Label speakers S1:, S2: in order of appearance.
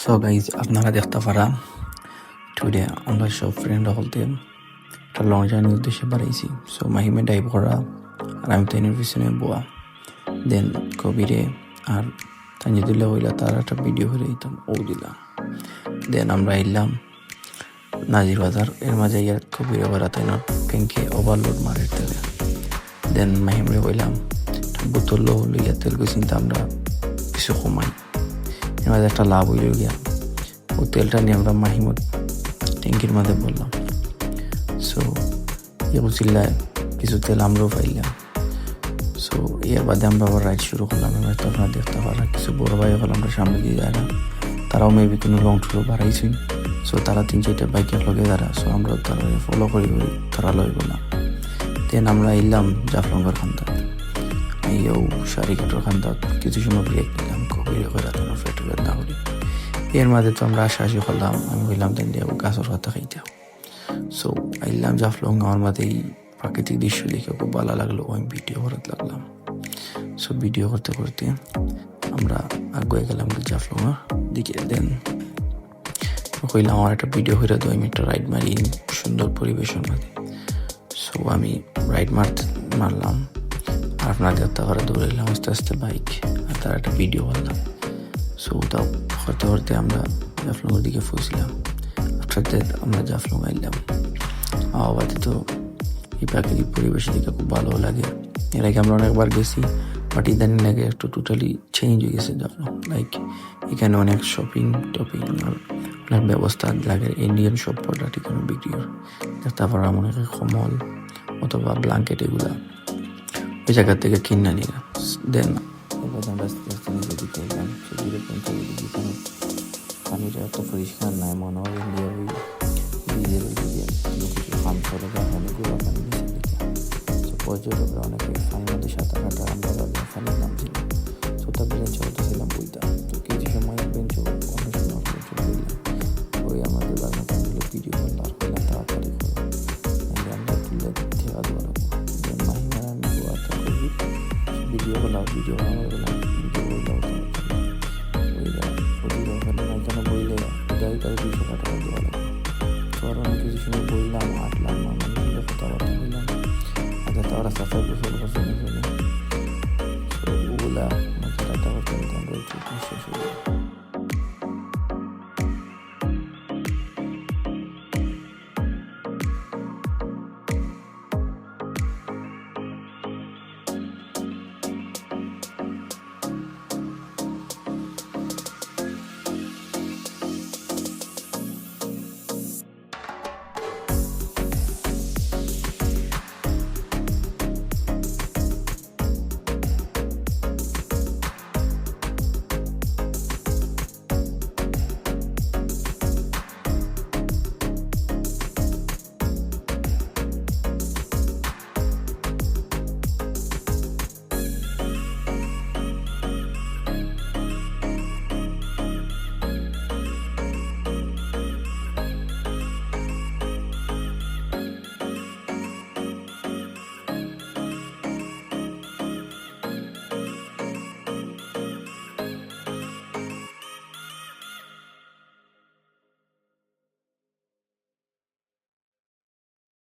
S1: So guys আপনারা দেখতে পারা টুডে আমরা সব ফ্রেন্ড হলতে একটা লং জার্নির উদ্দেশ্যে বাড়াইছি। সো মাহিমে ডাইভ করা আর আমি তাইনের পিছনে বোয়া। দেন কবিরে আর তানজিদুল্লাহ হইলা তার একটা ভিডিও করে দিতাম ও দিলাম। দেন আমরা এলাম নাজির বাজার, এর মাঝে ইয়ার কবিরে ওরা তাই ব্যাংকে ওভারলোড মারে তেলে। দেন মাহিমরে হইলাম বোতল লইয়া তেল চিন্তা আমরা কিছু কমাই, এর মাঝে একটা লাভ হইল গিয়া ও তেলটা নিয়ে আমরা মাহিমত ট্যাঙ্কির মাঝে বললাম। সো ইয়ে চিল্লায় কিছু তেল আমরাও পাইলাম। সো এর বাদে আমরা আবার রাইড শুরু করলাম। এবার তো আপনারা দেখতে পারা কিছু বড় ভাই হল আমরা সামনে দিয়ে যায় না, তারাও মেবি কোনো লং ট্যুরও বাড়াইছি। সো তারা 3-4টা বাইকের লগে দাঁড়া। সো আমরা তারা ফলো করি তারা লই বললাম। দেন আমরা এলাম জাফলঙ্গর খান্দাত, এইও সারিঘাটোর খান্দাত কিছু সময় ব্রেক নিলাম কবির করে তখন পেট্রোলের না করি। এর মাঝে তো আমরা আশাআশি করলাম, আমি বললাম তাই দিয়ে গাছের কথা খাইতে। সো আইলাম জাফলং, আমার মাঝে এই প্রাকৃতিক দৃশ্য দেখে খুব ভালো লাগলো, আমি ভিডিও করতে লাগলাম। সো ভিডিও করতে করতে আমরা আগে গেলাম জাফলং দিকে। দেন কইলাম আমার একটা ভিডিও করে দেবো, আমি একটা রাইড মারি সুন্দর পরিবেশের মাঝে। সো আমি রাইড মারলাম আর আপনার দেখতে করে দৌড়াইলাম আস্তে আস্তে বাইক, আর তার একটা ভিডিও করলাম। সো ওটাও করতে করতে আমরা জাফলংয়ের দিকে পৌঁছলাম। আফটার দ্যাট আমরা জাফলং আইলাম। আওয়াবাদে তো এই প্রাকৃতিক পরিবেশের দিকে খুব ভালো লাগে। এর আগে আমরা অনেকবার গেছি, বাট ইদানিং আগে একটু টোটালি চেঞ্জ হয়ে গেছে জাফলং। লাইক এখানে অনেক শপিং টপিং আর অনেক ব্যবস্থা লাগে। ইন্ডিয়ান সব প্রোডাক্ট এখানে বিক্রি হয়। তারপর মনে হয় কম্বল অথবা ব্ল্যাঙ্কেট এগুলা ওই জায়গা থেকে কিনে নিলাম। দেন এবার আমরা আস্তে আস্তে নিজে দিতে এলাম। সেগুলো কিন্তু পানিটা এত পরিষ্কার নাই, মনে হয় ইন্ডিয়ার ওই ডিজেল দিকে কিছু খাম করে অনেকগুলো পানি নিচে দিকে। সো পর্যটকরা অনেকে পানির মধ্যে সাঁতার কাটা, আমরা পানির নামছিল। সো তার বেঞ্চ চলতেছিলাম বইতাম। তো কিছু সময় বেঞ্চ অনেক সময় বেঞ্চ বললাম ওই আমাদের বাগানগুলো ভিডিও করলাম আর করলাম তাড়াতাড়ি করো আমরা তুলে ঠেকা দেওয়া রাখবো। দেন মাহিমার আমি গোয়াতে করি ভিডিও করলাম, ভিডিও আমার বললাম ভিডিও করলাম ওখানে এখানে বইলে গাড়ি তার 200 টাকা দেওয়া লাগবে। তো আর অনেক কিছু সময় বললাম, হাঁটলাম, মানুষের কথাবার্তা বললাম, আচ্ছা তারা সাফাই গোসল করছে ওগুলা কথাবার্তা আমরা শেষ হয়ে